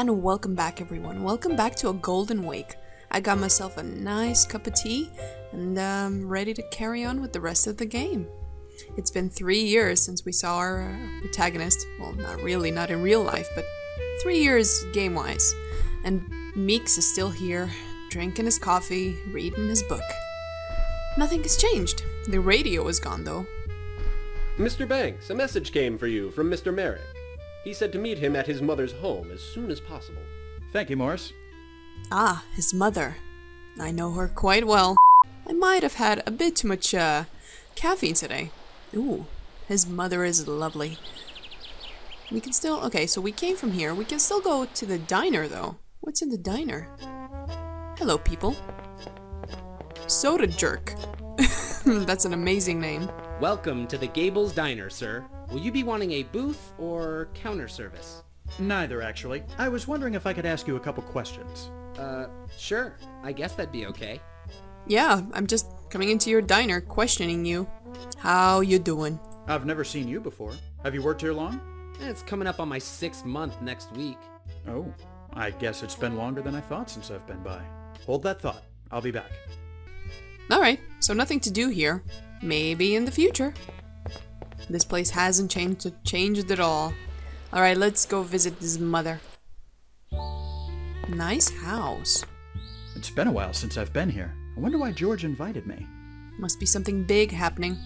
And welcome back everyone, welcome back to a golden wake. I got myself a nice cup of tea and I'm ready to carry on with the rest of the game. It's been 3 years since we saw our protagonist, well not really, not in real life, but 3 years game-wise. And Meeks is still here, drinking his coffee, reading his book. Nothing has changed. The radio is gone though. Mr. Banks, a message came for you from Mr. Merrick. He said to meet him at his mother's home as soon as possible. Thank you, Morris. Ah, his mother. I know her quite well. I might have had a bit too much caffeine today. Ooh, his mother is lovely. We can still... Okay, so we came from here. We can still go to the diner, though. What's in the diner? Hello, people. Soda Jerk. That's an amazing name. Welcome to the Gables Diner, sir. Will you be wanting a booth or counter service? Neither, actually. I was wondering if I could ask you a couple questions. Sure. I guess that'd be okay. Yeah, I'm just coming into your diner, questioning you. How you doing? I've never seen you before. Have you worked here long? It's coming up on my 6th month next week. Oh, I guess it's been longer than I thought since I've been by. Hold that thought. I'll be back. Alright, so nothing to do here. Maybe in the future. This place hasn't changed at all. Alright, let's go visit his mother. Nice house. It's been a while since I've been here. I wonder why George invited me. Must be something big happening.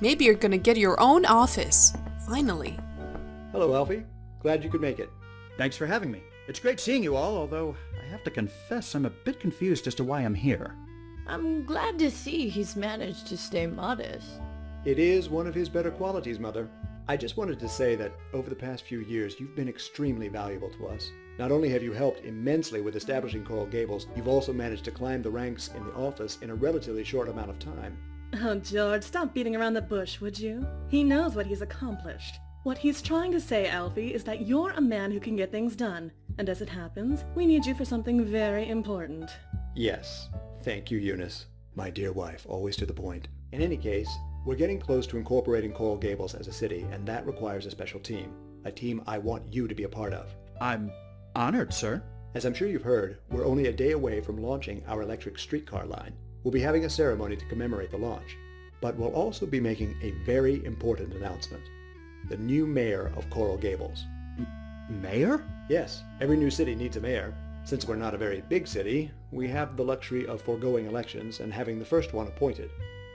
Maybe you're gonna get your own office. Finally. Hello, Alfie. Glad you could make it. Thanks for having me. It's great seeing you all, although I have to confess I'm a bit confused as to why I'm here. I'm glad to see he's managed to stay modest. It is one of his better qualities, Mother. I just wanted to say that over the past few years, you've been extremely valuable to us. Not only have you helped immensely with establishing Coral Gables, you've also managed to climb the ranks in the office in a relatively short amount of time. Oh, George, stop beating around the bush, would you? He knows what he's accomplished. What he's trying to say, Alfie, is that you're a man who can get things done. And as it happens, we need you for something very important. Yes. Thank you, Eunice. My dear wife, always to the point. In any case, we're getting close to incorporating Coral Gables as a city, and that requires a special team. A team I want you to be a part of. I'm honored, sir. As I'm sure you've heard, we're only a day away from launching our electric streetcar line. We'll be having a ceremony to commemorate the launch. But we'll also be making a very important announcement. The new mayor of Coral Gables. Mayor? Yes, every new city needs a mayor. Since we're not a very big city, we have the luxury of foregoing elections and having the first one appointed.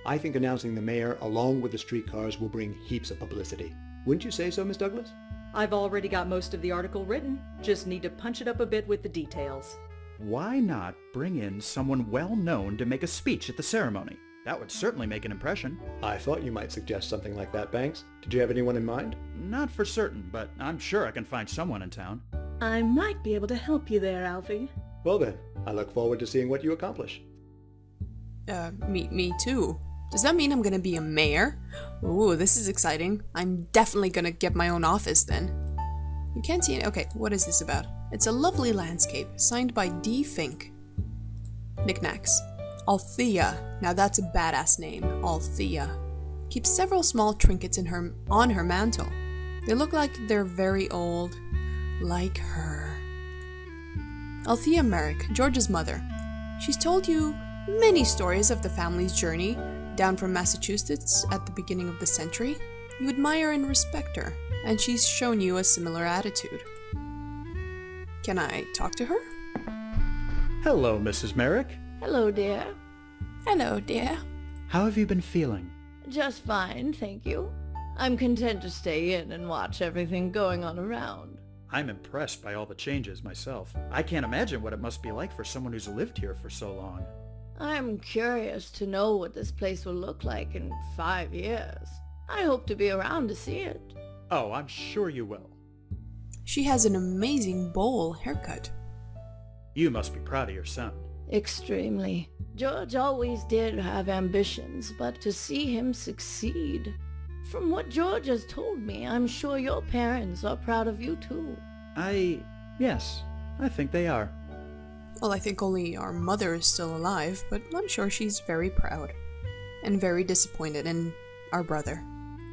I think announcing the mayor along with the streetcars will bring heaps of publicity. Wouldn't you say so, Miss Douglas? I've already got most of the article written. Just need to punch it up a bit with the details. Why not bring in someone well-known to make a speech at the ceremony? That would certainly make an impression. I thought you might suggest something like that, Banks. Did you have anyone in mind? Not for certain, but I'm sure I can find someone in town. I might be able to help you there, Alfie. Well then, I look forward to seeing what you accomplish. Me too. Does that mean I'm gonna be a mayor? Ooh, this is exciting. I'm definitely gonna get my own office then. You can't see it. Okay, what is this about? It's a lovely landscape, signed by D. Fink. Knickknacks. Althea. Now that's a badass name. Althea. Keeps several small trinkets on her mantle. They look like they're very old. Like her. Althea Merrick, George's mother. She's told you many stories of the family's journey down from Massachusetts at the beginning of the century. You admire and respect her, and she's shown you a similar attitude. Can I talk to her? Hello, Mrs. Merrick. Hello, dear. Hello, dear. How have you been feeling? Just fine, thank you. I'm content to stay in and watch everything going on around. I'm impressed by all the changes myself. I can't imagine what it must be like for someone who's lived here for so long. I'm curious to know what this place will look like in 5 years. I hope to be around to see it. Oh, I'm sure you will. She has an amazing bowl haircut. You must be proud of your son. Extremely. George always did have ambitions, but to see him succeed... From what George has told me, I'm sure your parents are proud of you too. Yes, I think they are. Well, I think only our mother is still alive, but I'm sure she's very proud. And very disappointed in our brother.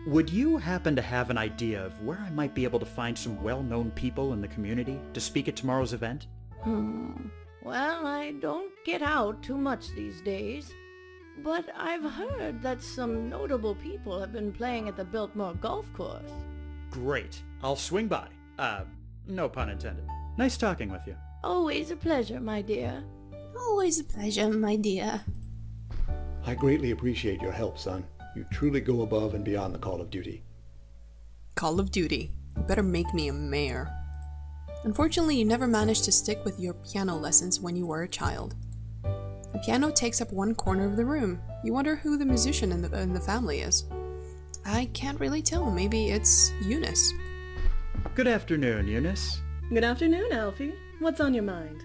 Would you happen to have an idea of where I might be able to find some well-known people in the community to speak at tomorrow's event? Well, I don't get out too much these days, but I've heard that some notable people have been playing at the Biltmore Golf Course. Great. I'll swing by. No pun intended. Nice talking with you. Always a pleasure, my dear. Always a pleasure, my dear. I greatly appreciate your help, son. You truly go above and beyond the call of duty. Call of Duty. You better make me a mayor. Unfortunately, you never managed to stick with your piano lessons when you were a child. The piano takes up one corner of the room. You wonder who the musician in the family is. I can't really tell. Maybe it's Eunice. Good afternoon, Eunice. Good afternoon, Alfie. What's on your mind?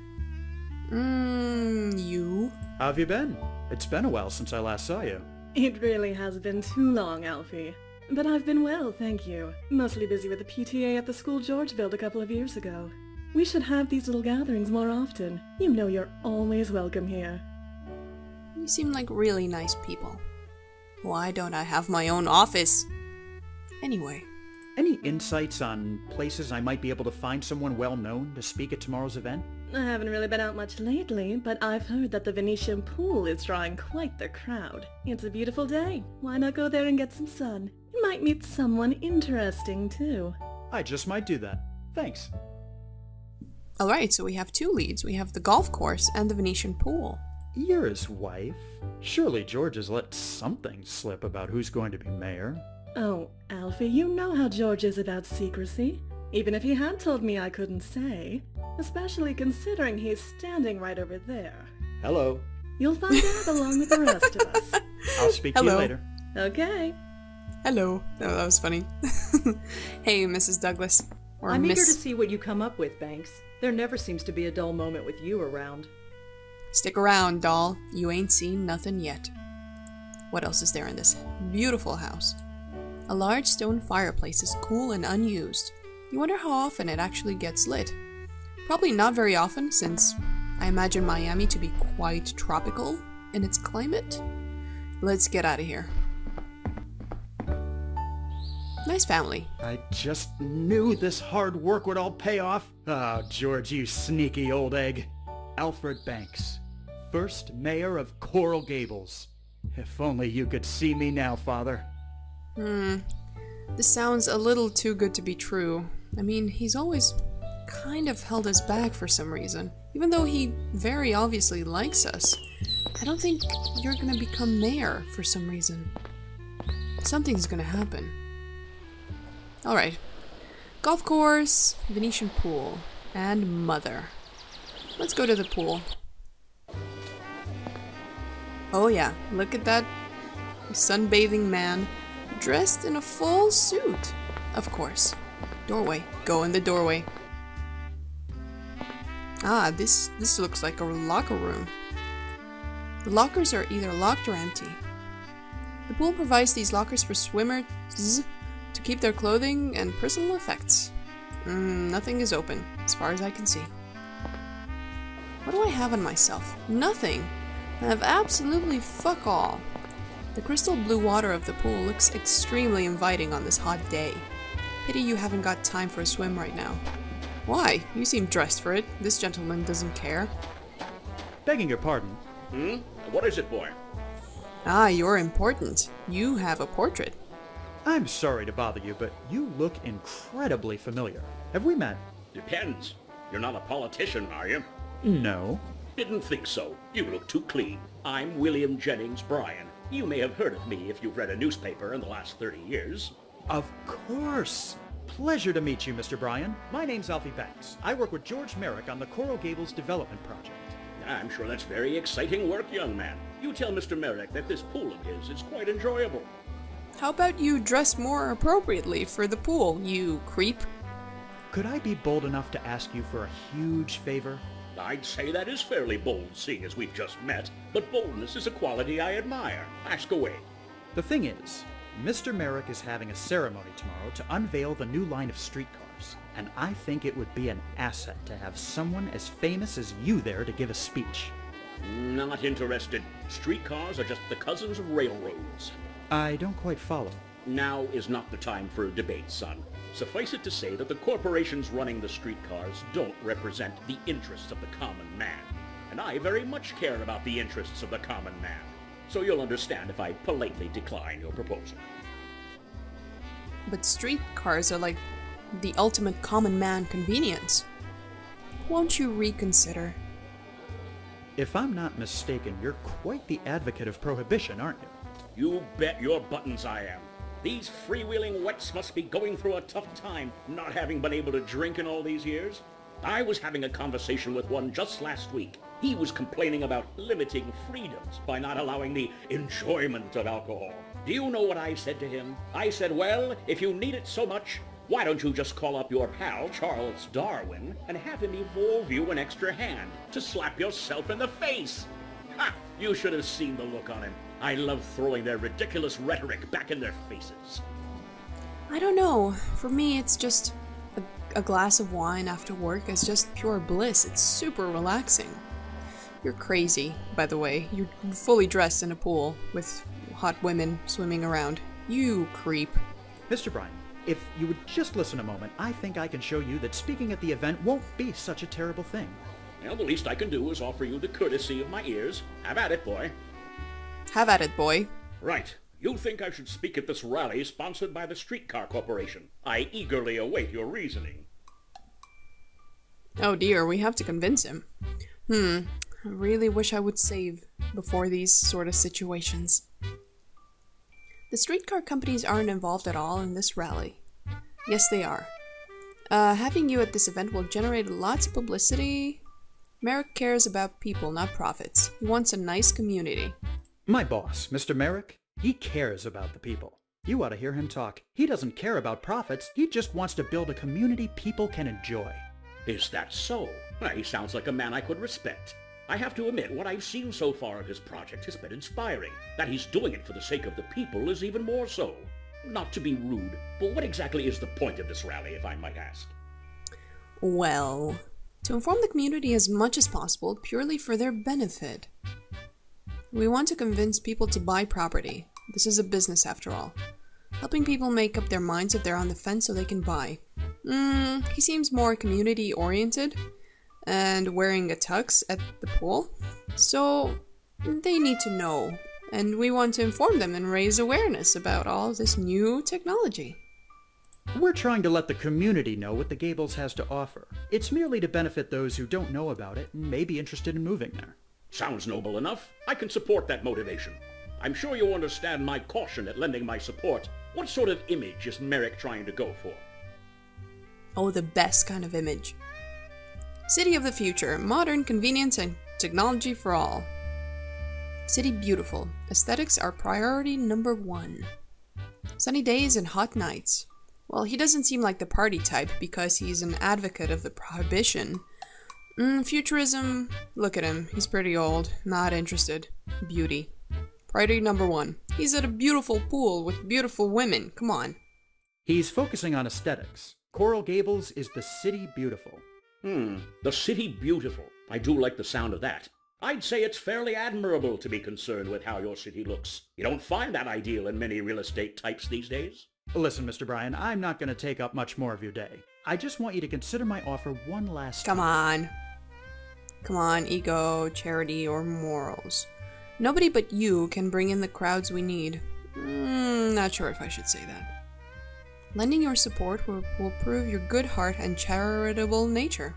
You? How have you been? It's been a while since I last saw you. It really has been too long, Alfie. But I've been well, thank you. Mostly busy with the PTA at the school George built a couple of years ago. We should have these little gatherings more often. You know you're always welcome here. You seem like really nice people. Why don't I have my own office? Anyway. Any insights on places I might be able to find someone well-known to speak at tomorrow's event? I haven't really been out much lately, but I've heard that the Venetian pool is drawing quite the crowd. It's a beautiful day. Why not go there and get some sun? You might meet someone interesting, too. I just might do that. Thanks. Alright, so we have two leads. We have the golf course and the Venetian pool. You're his wife. Surely George has let something slip about who's going to be mayor. Oh, Alfie, you know how George is about secrecy. Even if he had told me I couldn't say. Especially considering he's standing right over there. Hello. You'll find out along with the rest of us. I'll speak to you later. Okay. Hello. Oh, that was funny. Hey, Mrs. Douglas. Or I'm eager to Miss... see what you come up with, Banks. There never seems to be a dull moment with you around. Stick around, doll. You ain't seen nothing yet. What else is there in this beautiful house? A large stone fireplace is cool and unused. You wonder how often it actually gets lit. Probably not very often, since I imagine Miami to be quite tropical in its climate. Let's get out of here. Nice family. I just knew this hard work would all pay off. Oh, George, you sneaky old egg. Alfred Banks, first mayor of Coral Gables. If only you could see me now, Father. This sounds a little too good to be true. I mean, he's always kind of held us back for some reason. Even though he very obviously likes us. I don't think you're gonna become mayor for some reason. Something's gonna happen. Alright. Golf course, Venetian pool, and mother. Let's go to the pool. Oh yeah, look at that sunbathing man dressed in a full suit. Of course. Doorway. Go in the doorway. Ah, this looks like a locker room. The lockers are either locked or empty. The pool provides these lockers for swimmers to keep their clothing and personal effects. Nothing is open, as far as I can see. What do I have on myself? Nothing. I have absolutely fuck all. The crystal blue water of the pool looks extremely inviting on this hot day. Pity you haven't got time for a swim right now. Why? You seem dressed for it. This gentleman doesn't care. Begging your pardon. What is it, boy? Ah, you're important. You have a portrait. I'm sorry to bother you, but you look incredibly familiar. Have we met? Depends. You're not a politician, are you? No. Didn't think so. You look too clean. I'm William Jennings Bryan. You may have heard of me if you've read a newspaper in the last 30 years. Of course. Pleasure to meet you, Mr. Bryan. My name's Alfie Banks. I work with George Merrick on the Coral Gables development project. I'm sure that's very exciting work, young man. You tell Mr. Merrick that this pool of his is quite enjoyable. How about you dress more appropriately for the pool, you creep? Could I be bold enough to ask you for a huge favor? I'd say that is fairly bold, seeing as we've just met, but boldness is a quality I admire. Ask away. The thing is, Mr. Merrick is having a ceremony tomorrow to unveil the new line of streetcars, and I think it would be an asset to have someone as famous as you there to give a speech. Not interested. Streetcars are just the cousins of railroads. I don't quite follow. now is not the time for a debate, son. Suffice it to say that the corporations running the streetcars don't represent the interests of the common man. And I very much care about the interests of the common man. So you'll understand if I politely decline your proposal. But streetcars are like the ultimate common man convenience. Won't you reconsider? If I'm not mistaken, you're quite the advocate of prohibition, aren't you? You bet your buttons I am. These freewheeling wets must be going through a tough time, not having been able to drink in all these years. I was having a conversation with one just last week. He was complaining about limiting freedoms by not allowing the enjoyment of alcohol. Do you know what I said to him? I said, well, if you need it so much, why don't you just call up your pal, Charles Darwin, and have him evolve you an extra hand to slap yourself in the face? Ha! You should have seen the look on him. I love throwing their ridiculous rhetoric back in their faces. I don't know. For me, it's just a glass of wine after work is just pure bliss. It's super relaxing. You're crazy, by the way. You're fully dressed in a pool with hot women swimming around. You creep. Mr. Bryan, if you would just listen a moment, I think I can show you that speaking at the event won't be such a terrible thing. Well, the least I can do is offer you the courtesy of my ears. Have at it, boy. Have at it, boy. Right. You think I should speak at this rally sponsored by the Streetcar Corporation. I eagerly await your reasoning. Oh dear, we have to convince him. I really wish I would save before these sort of situations. The streetcar companies aren't involved at all in this rally. Yes, they are. Having you at this event will generate lots of publicity. Merrick cares about people, not profits. He wants a nice community. My boss, Mr. Merrick, he cares about the people. You ought to hear him talk. He doesn't care about profits. He just wants to build a community people can enjoy. Is that so? Well, he sounds like a man I could respect. I have to admit, what I've seen so far of his project has been inspiring. That he's doing it for the sake of the people is even more so. Not to be rude, but what exactly is the point of this rally, if I might ask? Well, to inform the community as much as possible, purely for their benefit. We want to convince people to buy property. This is a business after all. Helping people make up their minds if they're on the fence so they can buy. He seems more community-oriented and wearing a tux at the pool. So they need to know. And we want to inform them and raise awareness about all this new technology. We're trying to let the community know what the Gables has to offer. It's merely to benefit those who don't know about it and may be interested in moving there. Sounds noble enough. I can support that motivation. I'm sure you understand my caution at lending my support. What sort of image is Merrick trying to go for? Oh, the best kind of image. City of the future. Modern convenience and technology for all. City beautiful. Aesthetics are priority number 1. Sunny days and hot nights. Well, he doesn't seem like the party type because he's an advocate of the prohibition. Futurism. Look at him. He's pretty old. Not interested. Beauty. Priority number 1. He's at a beautiful pool with beautiful women. Come on. He's focusing on aesthetics. Coral Gables is the city beautiful. The city beautiful. I do like the sound of that. I'd say it's fairly admirable to be concerned with how your city looks. You don't find that ideal in many real estate types these days. Listen, Mr. Bryan, I'm not going to take up much more of your day. I just want you to consider my offer one last time. Come on. Come on, ego, charity, or morals. Nobody but you can bring in the crowds we need. Not sure if I should say that. Lending your support will prove your good heart and charitable nature.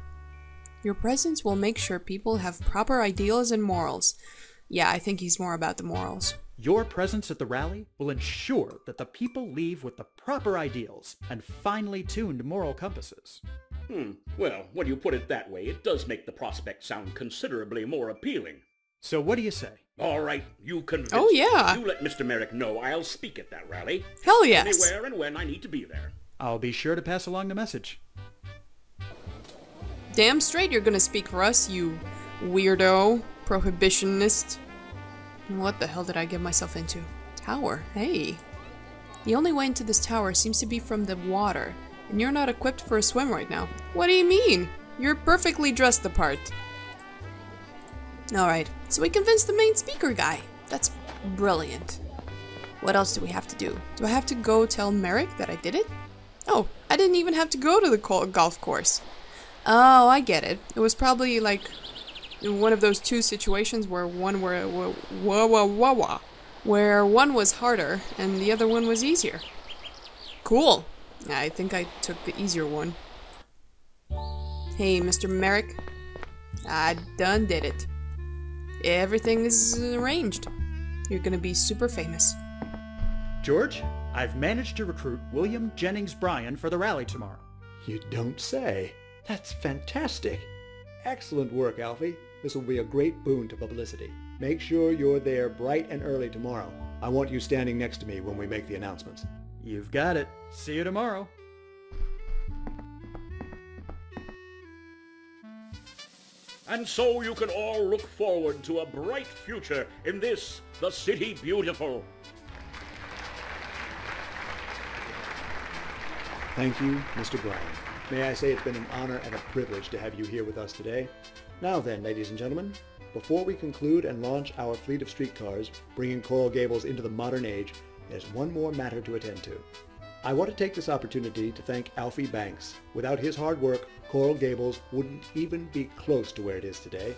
Your presence will make sure people have proper ideals and morals. Yeah, I think he's more about the morals. Your presence at the rally will ensure that the people leave with the proper ideals and finely tuned moral compasses. Well, when you put it that way, it does make the prospect sound considerably more appealing. So what do you say? All right, you convince Oh, yeah. me. You let Mr. Merrick know I'll speak at that rally. Hell yes. Anywhere and when I need to be there. I'll be sure to pass along the message. Damn straight you're gonna speak for us, you weirdo, prohibitionist. What the hell did I get myself into? Tower, hey. The only way into this tower seems to be from the water, and you're not equipped for a swim right now. What do you mean? You're perfectly dressed the part. Alright, so we convinced the main speaker guy. That's brilliant. What else do we have to do? Do I have to go tell Merrick that I did it? Oh, I didn't even have to go to the golf course. Oh, I get it. It was probably like one of those two situations where one where one was harder and the other one was easier. Cool. I think I took the easier one. Hey, Mr. Merrick. I done did it. Everything is arranged. You're gonna be super famous. George, I've managed to recruit William Jennings Bryan for the rally tomorrow. You don't say. That's fantastic. Excellent work, Alfie. This will be a great boon to publicity. Make sure you're there bright and early tomorrow. I want you standing next to me when we make the announcements. You've got it. See you tomorrow. And so you can all look forward to a bright future in this, the City Beautiful. Thank you, Mr. Bryan. May I say it's been an honor and a privilege to have you here with us today. Now then, ladies and gentlemen, before we conclude and launch our fleet of streetcars, bringing Coral Gables into the modern age, there's one more matter to attend to. I want to take this opportunity to thank Alfie Banks. Without his hard work, Coral Gables wouldn't even be close to where it is today.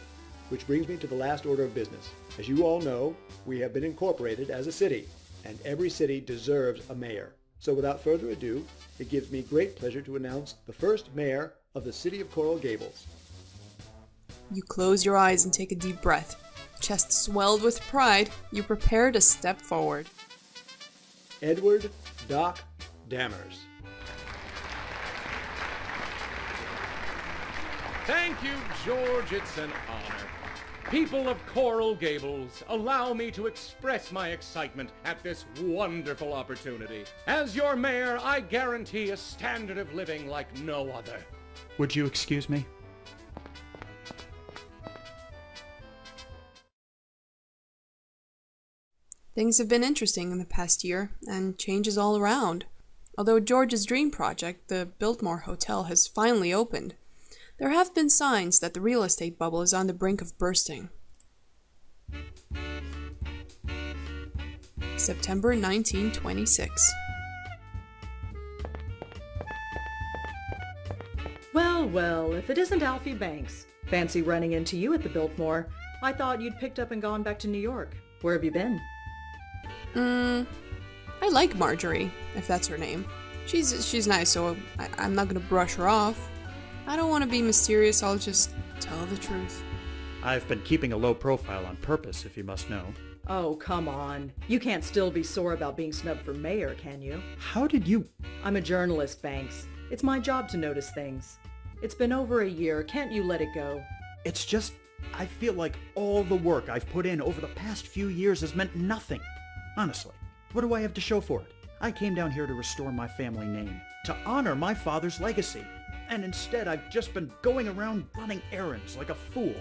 Which brings me to the last order of business. As you all know, we have been incorporated as a city, and every city deserves a mayor. So without further ado, it gives me great pleasure to announce the first mayor of the city of Coral Gables. You close your eyes and take a deep breath. Chest swelled with pride, you prepare to step forward. Edward Doc Dammers. Thank you, George. It's an honor. People of Coral Gables, allow me to express my excitement at this wonderful opportunity. As your mayor, I guarantee a standard of living like no other. Would you excuse me? Things have been interesting in the past year, and changes all around. Although George's dream project, the Biltmore Hotel, has finally opened, there have been signs that the real estate bubble is on the brink of bursting. September 1926. Well, well, if it isn't Alfie Banks. Fancy running into you at the Biltmore. I thought you'd picked up and gone back to New York. Where have you been? I like Marjorie, if that's her name. She's nice, so I'm not gonna brush her off. I don't want to be mysterious, I'll just tell the truth. I've been keeping a low profile on purpose, if you must know. Oh, come on. You can't still be sore about being snubbed for mayor, can you? How did you... I'm a journalist, Banks. It's my job to notice things. It's been over a year. Can't you let it go? It's just... I feel like all the work I've put in over the past few years has meant nothing. Honestly, what do I have to show for it? I came down here to restore my family name, to honor my father's legacy. And instead, I've just been going around running errands like a fool.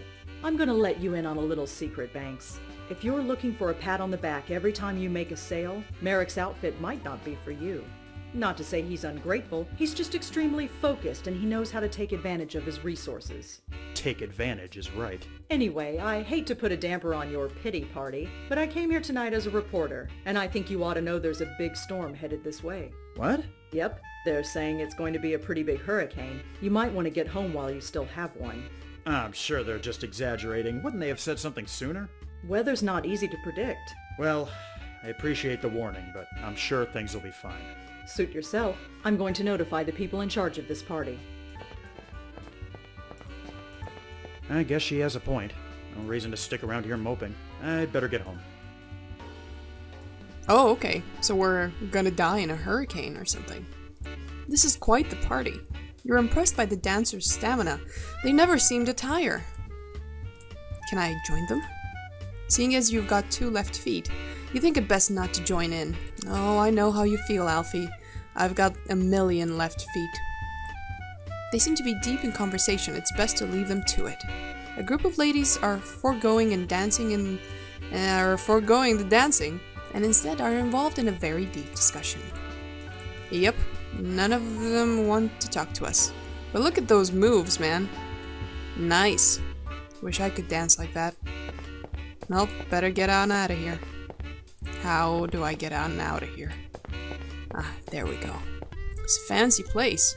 I'm gonna let you in on a little secret, Banks. If you're looking for a pat on the back every time you make a sale, Merrick's outfit might not be for you. Not to say he's ungrateful, he's just extremely focused and he knows how to take advantage of his resources. Take advantage is right. Anyway, I hate to put a damper on your pity party, but I came here tonight as a reporter, and I think you ought to know there's a big storm headed this way. What? Yep, they're saying it's going to be a pretty big hurricane. You might want to get home while you still have one. I'm sure they're just exaggerating. Wouldn't they have said something sooner? Weather's not easy to predict. Well, I appreciate the warning, but I'm sure things will be fine. Suit yourself. I'm going to notify the people in charge of this party. I guess she has a point. No reason to stick around here moping. I'd better get home. Oh, okay. So we're gonna die in a hurricane or something. This is quite the party. You're impressed by the dancers' stamina. They never seem to tire. Can I join them? Seeing as you've got 2 left feet, you think it best not to join in. Oh, I know how you feel, Alfie. I've got 1,000,000 left feet. They seem to be deep in conversation. It's best to leave them to it. A group of ladies are foregoing the dancing and instead are involved in a very deep discussion. Yep, none of them want to talk to us. But look at those moves, man. Nice. Wish I could dance like that. Well, better get on out of here. How do I get on and out of here? Ah, there we go. It's a fancy place.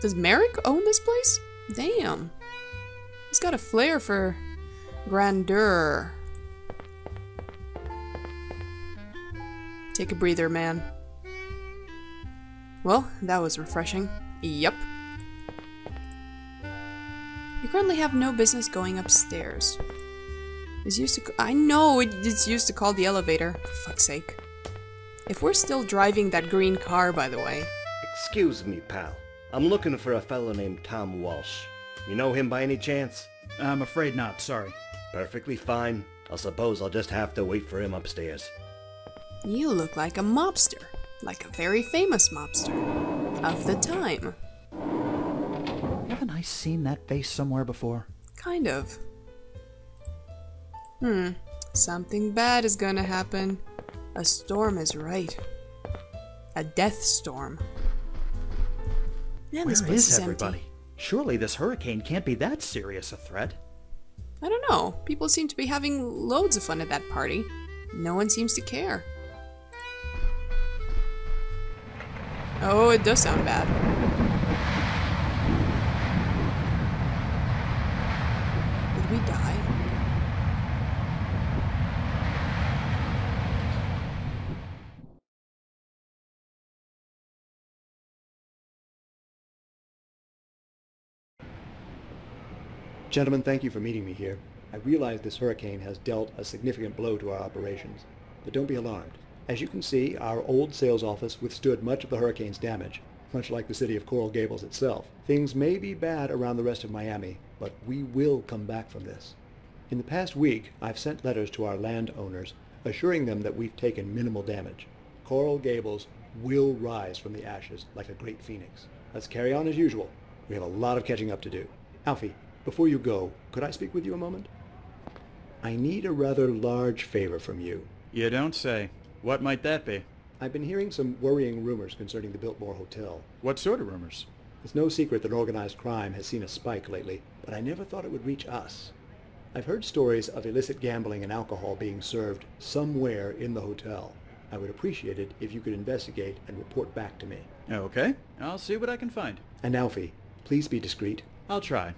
Does Merrick own this place? Damn. He's got a flair for grandeur. Take a breather, man. Well, that was refreshing. Yup. You currently have no business going upstairs. I know it's used to call the elevator, for fuck's sake. If we're still driving that green car, by the way. Excuse me, pal. I'm looking for a fellow named Tom Walsh. You know him by any chance? I'm afraid not, sorry. Perfectly fine. I suppose I'll just have to wait for him upstairs. You look like a mobster. Like a very famous mobster. Of the time. Haven't I seen that face somewhere before? Kind of. Something bad is gonna happen. A storm is right. A death storm. Man, this place is everybody? empty. Surely this hurricane can't be that serious a threat. I don't know. People seem to be having loads of fun at that party. No one seems to care. Oh, it does sound bad. Did we die? Gentlemen, thank you for meeting me here. I realize this hurricane has dealt a significant blow to our operations, but don't be alarmed. As you can see, our old sales office withstood much of the hurricane's damage, much like the city of Coral Gables itself. Things may be bad around the rest of Miami, but we will come back from this. In the past week, I've sent letters to our landowners assuring them that we've taken minimal damage. Coral Gables will rise from the ashes like a great phoenix. Let's carry on as usual. We have a lot of catching up to do. Alfie, before you go, could I speak with you a moment? I need a rather large favor from you. You don't say. What might that be? I've been hearing some worrying rumors concerning the Biltmore Hotel. What sort of rumors? It's no secret that organized crime has seen a spike lately, but I never thought it would reach us. I've heard stories of illicit gambling and alcohol being served somewhere in the hotel. I would appreciate it if you could investigate and report back to me. Okay, I'll see what I can find. And Alfie, please be discreet. I'll try.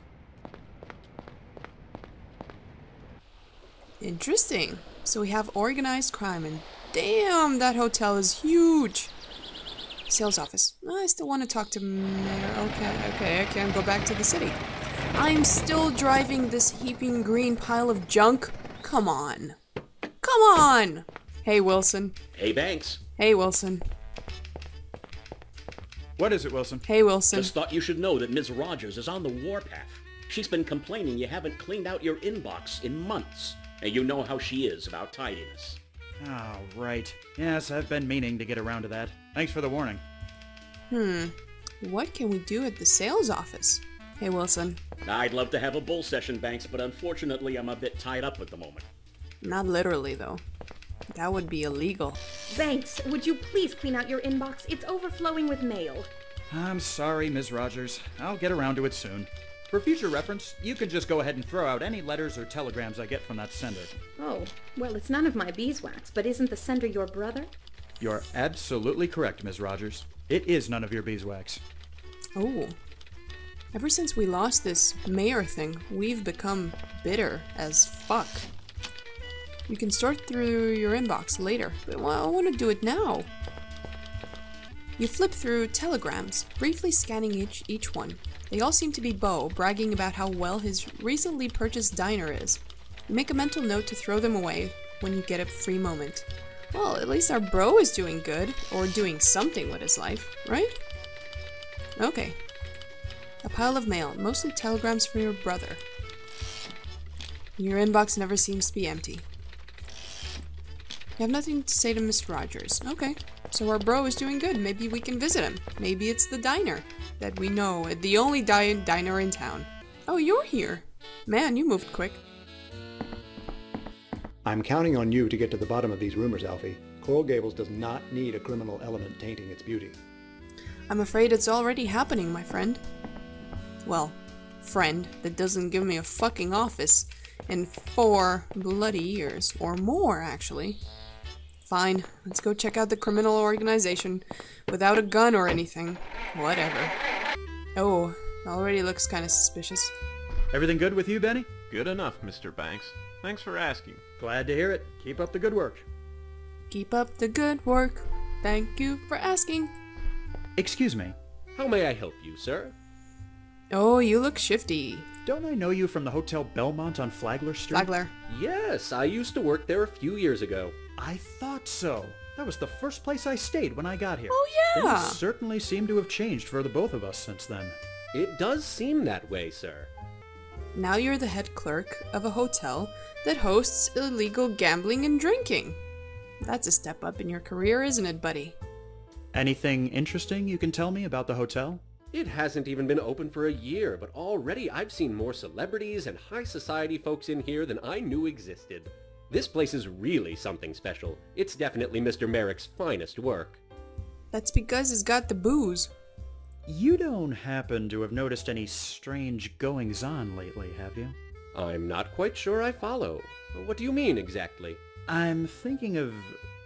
Interesting. So we have organized crime and damn, that hotel is huge. Sales office. I still want to talk to Mayor. Okay, I can't go back to the city. I'm still driving this heaping green pile of junk. Come on. Come on! Hey, Wilson. Hey, Banks. Hey, Wilson. What is it, Wilson? Hey, Wilson. Just thought you should know that Ms. Rogers is on the warpath. She's been complaining you haven't cleaned out your inbox in months. And you know how she is about tidiness. Oh, right. Yes, I've been meaning to get around to that. Thanks for the warning. What can we do at the sales office? Hey, Wilson. I'd love to have a bull session, Banks, but unfortunately I'm a bit tied up at the moment. Not literally, though. That would be illegal. Banks, would you please clean out your inbox? It's overflowing with mail. I'm sorry, Ms. Rogers. I'll get around to it soon. For future reference, you can just go ahead and throw out any letters or telegrams I get from that sender. Oh, well, it's none of my beeswax, but isn't the sender your brother? You're absolutely correct, Ms. Rogers. It is none of your beeswax. Oh. Ever since we lost this mayor thing, we've become bitter as fuck. You can sort through your inbox later, but well, I want to do it now. You flip through telegrams, briefly scanning each one. They all seem to be Beau, bragging about how well his recently purchased diner is. You make a mental note to throw them away when you get a free moment. Well, at least our bro is doing good, or doing something with his life, right? Okay. A pile of mail, mostly telegrams from your brother. Your inbox never seems to be empty. You have nothing to say to Miss Rogers. Okay. So our bro is doing good. Maybe we can visit him. Maybe it's the diner that we know, the only diner in town. Oh, you're here. Man, you moved quick. I'm counting on you to get to the bottom of these rumors, Alfie. Coral Gables does not need a criminal element tainting its beauty. I'm afraid it's already happening, my friend. Well, friend that doesn't give me a fucking office in 4 bloody years. Or more, actually. Fine, let's go check out the criminal organization without a gun or anything. Whatever. Oh, already looks kind of suspicious. Everything good with you, Benny? Good enough, Mr. Banks. Thanks for asking. Glad to hear it. Keep up the good work. Keep up the good work. Thank you for asking. Excuse me. How may I help you, sir? Oh, you look shifty. Don't I know you from the Hotel Belmont on Flagler Street? Flagler. Yes, I used to work there a few years ago. I thought so. That was the first place I stayed when I got here. Oh, yeah. Things certainly seem to have changed for the both of us since then. It does seem that way, sir. Now you're the head clerk of a hotel that hosts illegal gambling and drinking. That's a step up in your career, isn't it, buddy? Anything interesting you can tell me about the hotel? It hasn't even been open for a year, but already I've seen more celebrities and high society folks in here than I knew existed. This place is really something special. It's definitely Mr. Merrick's finest work. That's because it's got the booze. You don't happen to have noticed any strange goings-on lately, have you? I'm not quite sure I follow. What do you mean, exactly? I'm thinking of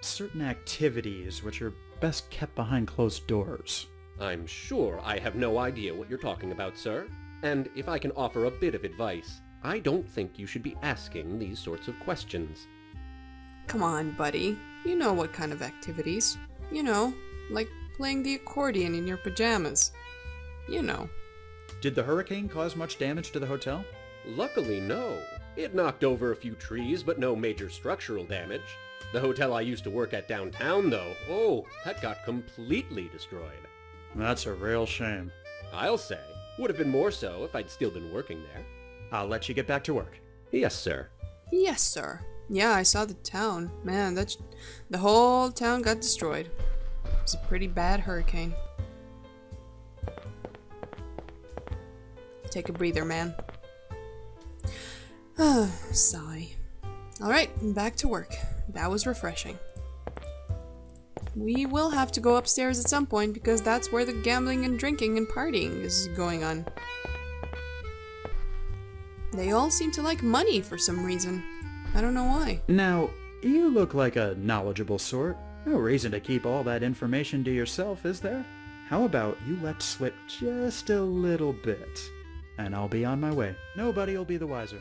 certain activities which are best kept behind closed doors. I'm sure I have no idea what you're talking about, sir. And if I can offer a bit of advice, I don't think you should be asking these sorts of questions. Come on, buddy. You know what kind of activities. You know, like playing the accordion in your pajamas. You know. Did the hurricane cause much damage to the hotel? Luckily, no. It knocked over a few trees, but no major structural damage. The hotel I used to work at downtown, though, oh, that got completely destroyed. That's a real shame. I'll say. Would have been more so if I'd still been working there. I'll let you get back to work. Yes, sir. Yes, sir. Yeah, I saw the town. Man, the whole town got destroyed. It was a pretty bad hurricane. Take a breather, man. Sigh. Alright, back to work. That was refreshing. We will have to go upstairs at some point because that's where the gambling and drinking and partying is going on. They all seem to like money for some reason. I don't know why. Now, you look like a knowledgeable sort. No reason to keep all that information to yourself, is there? How about you let slip just a little bit, and I'll be on my way. Nobody will be the wiser.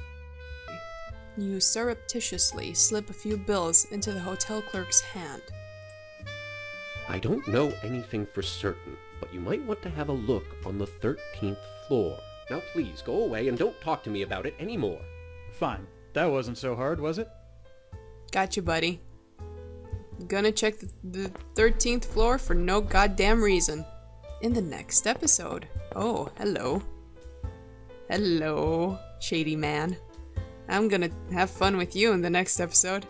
You surreptitiously slip a few bills into the hotel clerk's hand. I don't know anything for certain, but you might want to have a look on the 13th floor. Now please, go away and don't talk to me about it anymore. Fine. That wasn't so hard, was it? Gotcha, buddy. Gonna check the 13th floor for no goddamn reason. In the next episode. Oh, hello. Hello, shady man. I'm gonna have fun with you in the next episode.